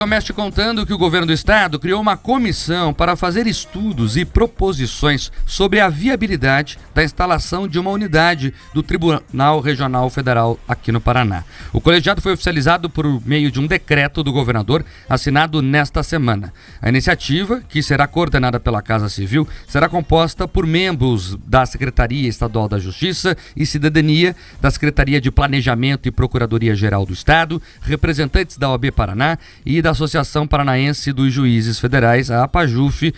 Comece contando que o governo do estado criou uma comissão para fazer estudos e proposições sobre a viabilidade da instalação de uma unidade do Tribunal Regional Federal aqui no Paraná. O colegiado foi oficializado por meio de um decreto do governador assinado nesta semana. A iniciativa, que será coordenada pela Casa Civil, será composta por membros da Secretaria Estadual da Justiça e Cidadania, da Secretaria de Planejamento e Procuradoria-Geral do Estado, representantes da OAB Paraná e da Associação Paranaense dos Juízes Federais, a APAJUF,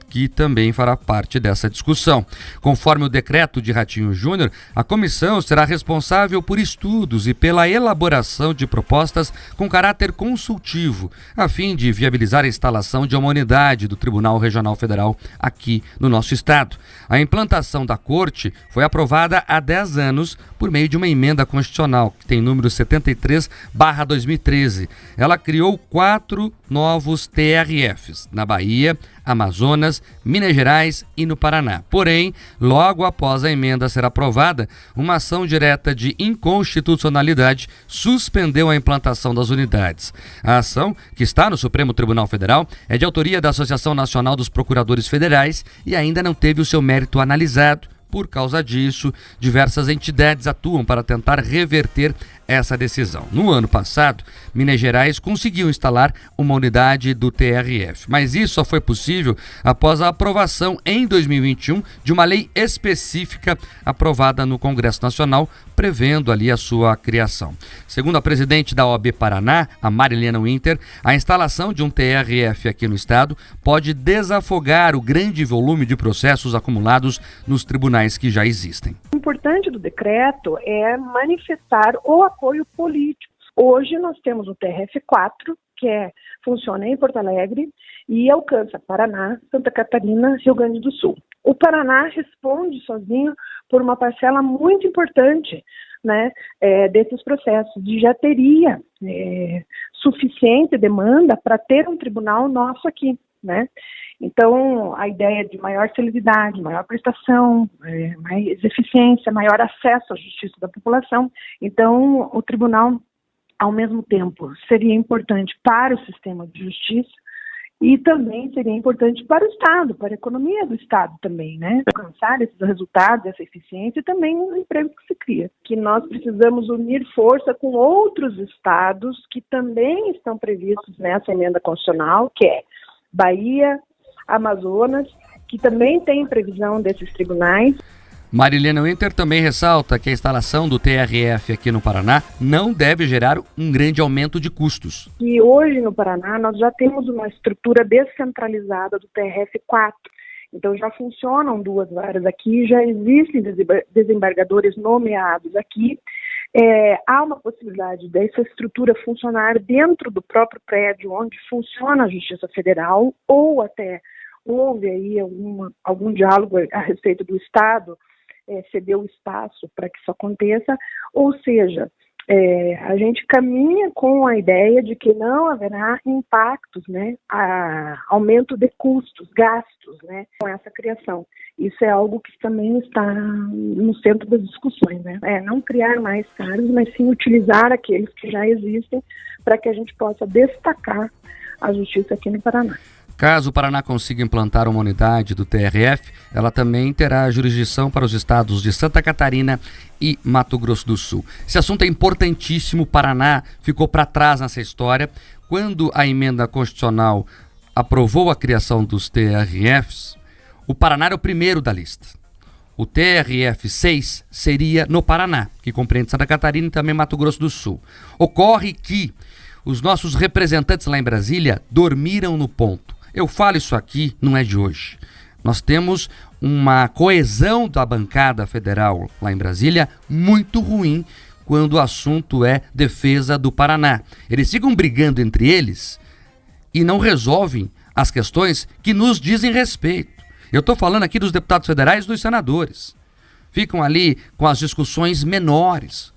que também fará parte dessa discussão. Conforme o decreto de Ratinho Júnior, a comissão será responsável por estudos e pela elaboração de propostas com caráter consultivo, a fim de viabilizar a instalação de uma unidade do Tribunal Regional Federal aqui no nosso estado. A implantação da Corte foi aprovada há 10 anos por meio de uma emenda constitucional, que tem número 73/2013. Ela criou 4 novos TRFs na Bahia, Amazonas, Minas Gerais e no Paraná. Porém, logo após a emenda ser aprovada, uma ação direta de inconstitucionalidade suspendeu a implantação das unidades. A ação, que está no Supremo Tribunal Federal, é de autoria da Associação Nacional dos Procuradores Federais e ainda não teve o seu mérito analisado. Por causa disso, diversas entidades atuam para tentar reverter essa decisão. No ano passado, Minas Gerais conseguiu instalar uma unidade do TRF, mas isso só foi possível após a aprovação em 2021 de uma lei específica aprovada no Congresso Nacional, prevendo ali a sua criação. Segundo a presidente da OAB Paraná, a Marilena Winter, a instalação de um TRF aqui no estado pode desafogar o grande volume de processos acumulados nos tribunais que já existem. O importante do decreto é manifestar o apoio político. Hoje nós temos o TRF4, que funciona em Porto Alegre e alcança Paraná, Santa Catarina, Rio Grande do Sul. O Paraná responde sozinho por uma parcela muito importante, desses processos, e já teria suficiente demanda para ter um tribunal nosso aqui, Então, a ideia de maior celeridade, maior prestação, mais eficiência, maior acesso à justiça da população. Então, o tribunal, ao mesmo tempo, seria importante para o sistema de justiça e também seria importante para o Estado, para a economia do Estado também, alcançar esses resultados, essa eficiência e também os empregos que se cria. Que nós precisamos unir força com outros estados que também estão previstos nessa emenda constitucional, que é Bahia, Amazonas, que também tem previsão desses tribunais. Marilena Winter também ressalta que a instalação do TRF aqui no Paraná não deve gerar um grande aumento de custos. E hoje no Paraná nós já temos uma estrutura descentralizada do TRF4. Então já funcionam 2 varas aqui, já existem desembargadores nomeados aqui. Há uma possibilidade dessa estrutura funcionar dentro do próprio prédio onde funciona a Justiça Federal, ou até houve aí algum diálogo a respeito do Estado, ceder o espaço para que isso aconteça, ou seja, a gente caminha com a ideia de que não haverá impactos, aumento de custos, gastos, com essa criação. Isso é algo que também está no centro das discussões, não criar mais cargos, mas sim utilizar aqueles que já existem para que a gente possa destacar a justiça aqui no Paraná. Caso o Paraná consiga implantar uma unidade do TRF, ela também terá jurisdição para os estados de Santa Catarina e Mato Grosso do Sul. Esse assunto é importantíssimo. O Paraná ficou para trás nessa história. Quando a emenda constitucional aprovou a criação dos TRFs, o Paraná era o primeiro da lista. O TRF 6 seria no Paraná, que compreende Santa Catarina e também Mato Grosso do Sul. Ocorre que os nossos representantes lá em Brasília dormiram no ponto. Eu falo isso aqui, não é de hoje. Nós temos uma coesão da bancada federal lá em Brasília muito ruim quando o assunto é defesa do Paraná. Eles ficam brigando entre eles e não resolvem as questões que nos dizem respeito. Eu estou falando aqui dos deputados federais e dos senadores. Ficam ali com as discussões menores.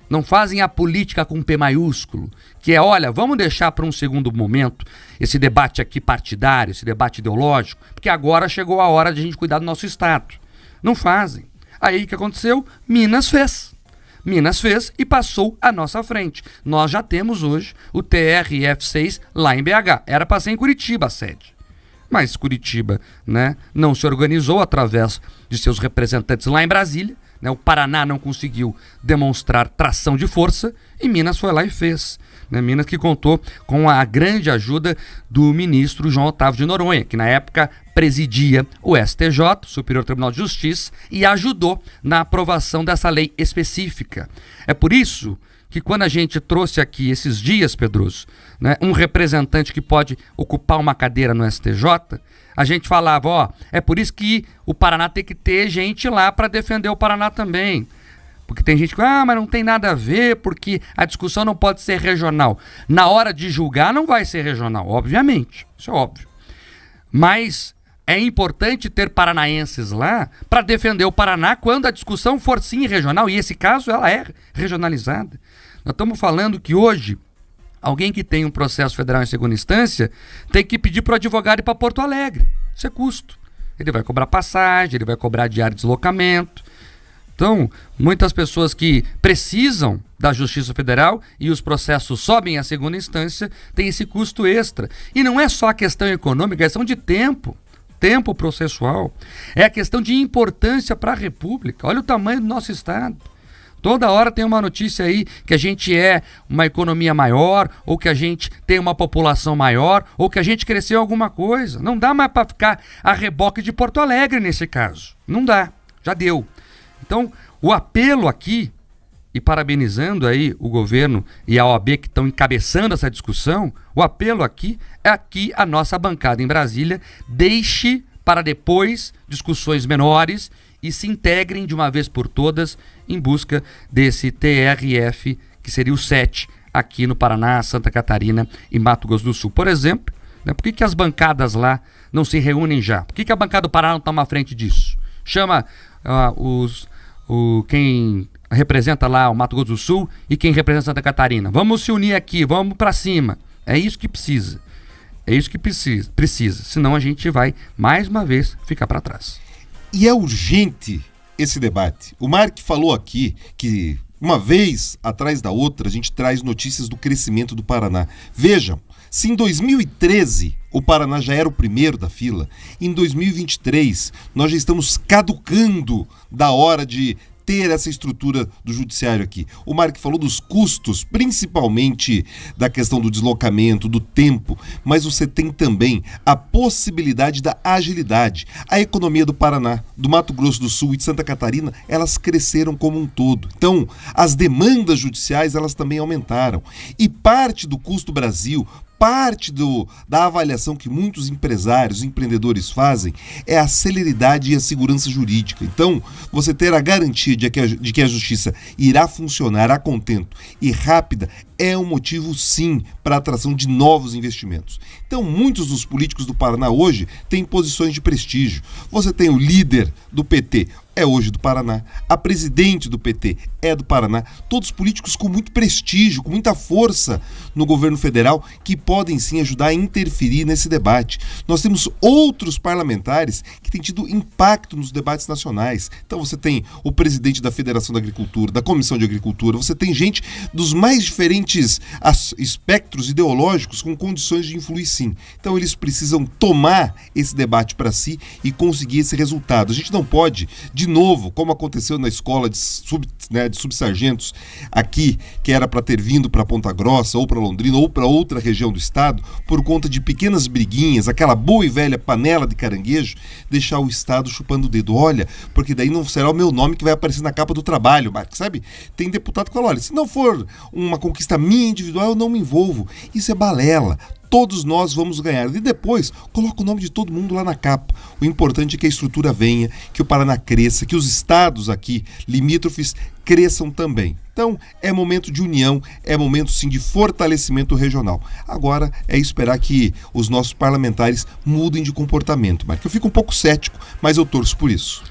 Não fazem a política com P maiúsculo, que é, olha, vamos deixar para um segundo momento esse debate aqui partidário, esse debate ideológico, porque agora chegou a hora de a gente cuidar do nosso Estado. Não fazem. Aí o que aconteceu? Minas fez. Minas fez e passou à nossa frente. Nós já temos hoje o TRF6 lá em BH. Era para ser em Curitiba a sede. Mas Curitiba, né, não se organizou através de seus representantes lá em Brasília. Né, o Paraná não conseguiu demonstrar tração de força e Minas foi lá e fez. Né, Minas que contou com a grande ajuda do ministro João Otávio de Noronha, que na época presidia o STJ, Superior Tribunal de Justiça, e ajudou na aprovação dessa lei específica. É por isso que quando a gente trouxe aqui esses dias, Pedroso, né, um representante que pode ocupar uma cadeira no STJ, a gente falava, ó, é por isso que o Paraná tem que ter gente lá para defender o Paraná também. Porque tem gente que, mas não tem nada a ver, porque a discussão não pode ser regional. Na hora de julgar não vai ser regional, obviamente, isso é óbvio. Mas é importante ter paranaenses lá para defender o Paraná quando a discussão for sim regional, e esse caso ela é regionalizada. Nós estamos falando que hoje, alguém que tem um processo federal em segunda instância tem que pedir para o advogado ir para Porto Alegre. Isso é custo. Ele vai cobrar passagem, ele vai cobrar diário de deslocamento. Então, muitas pessoas que precisam da Justiça Federal e os processos sobem à segunda instância têm esse custo extra. E não é só a questão econômica, é questão de tempo processual. É a questão de importância para a República. Olha o tamanho do nosso Estado. Toda hora tem uma notícia aí que a gente é uma economia maior, ou que a gente tem uma população maior, ou que a gente cresceu alguma coisa. Não dá mais para ficar a reboque de Porto Alegre nesse caso. Não dá. Já deu. Então, o apelo aqui, e parabenizando aí o governo e a OAB que estão encabeçando essa discussão, o apelo aqui é que a nossa bancada em Brasília deixe para depois discussões menores e se integrem de uma vez por todas em busca desse TRF, que seria o 7, aqui no Paraná, Santa Catarina e Mato Grosso do Sul. Por exemplo, né, por que as bancadas lá não se reúnem já? Por que a bancada do Paraná não está à frente disso? Chama quem representa lá o Mato Grosso do Sul e quem representa Santa Catarina. Vamos se unir aqui, vamos para cima. É isso que precisa. É isso que precisa. Senão a gente vai, mais uma vez, ficar para trás. E é urgente esse debate. O Mark falou aqui que, uma vez atrás da outra, a gente traz notícias do crescimento do Paraná. Vejam, se em 2013 o Paraná já era o primeiro da fila, em 2023 nós já estamos caducando da hora de ter essa estrutura do judiciário aqui. O Mark falou dos custos, principalmente da questão do deslocamento, do tempo, mas você tem também a possibilidade da agilidade. A economia do Paraná, do Mato Grosso do Sul e de Santa Catarina, elas cresceram como um todo. Então, as demandas judiciais, elas também aumentaram. E parte do custo Brasil, parte da avaliação que muitos empresários, empreendedores fazem é a celeridade e a segurança jurídica. Então, você ter a garantia de que a justiça irá funcionar a contento e rápida é um motivo, sim, para a atração de novos investimentos. Então, muitos dos políticos do Paraná hoje têm posições de prestígio. Você tem o líder do PT, é hoje do Paraná. A presidente do PT é do Paraná. Todos políticos com muito prestígio, com muita força no governo federal, que podem sim ajudar a interferir nesse debate. Nós temos outros parlamentares que têm tido impacto nos debates nacionais. Então você tem o presidente da Federação da Agricultura, da Comissão de Agricultura, você tem gente dos mais diferentes espectros ideológicos com condições de influir sim. Então eles precisam tomar esse debate para si e conseguir esse resultado. A gente não pode, de novo, como aconteceu na escola de subsargentos aqui, que era para ter vindo para Ponta Grossa ou para Londrina ou para outra região do estado, por conta de pequenas briguinhas, aquela boa e velha panela de caranguejo, deixar o estado chupando o dedo. Olha, porque daí não será o meu nome que vai aparecer na capa do trabalho, Marcos, sabe? Tem deputado que fala, olha, se não for uma conquista minha individual, eu não me envolvo. Isso é balela. Todos nós vamos ganhar. E depois, coloca o nome de todo mundo lá na capa. O importante é que a estrutura venha, que o Paraná cresça, que os estados aqui, limítrofes, cresçam também. Então, é momento de união, é momento sim de fortalecimento regional. Agora é esperar que os nossos parlamentares mudem de comportamento. Mas eu fico um pouco cético, mas eu torço por isso.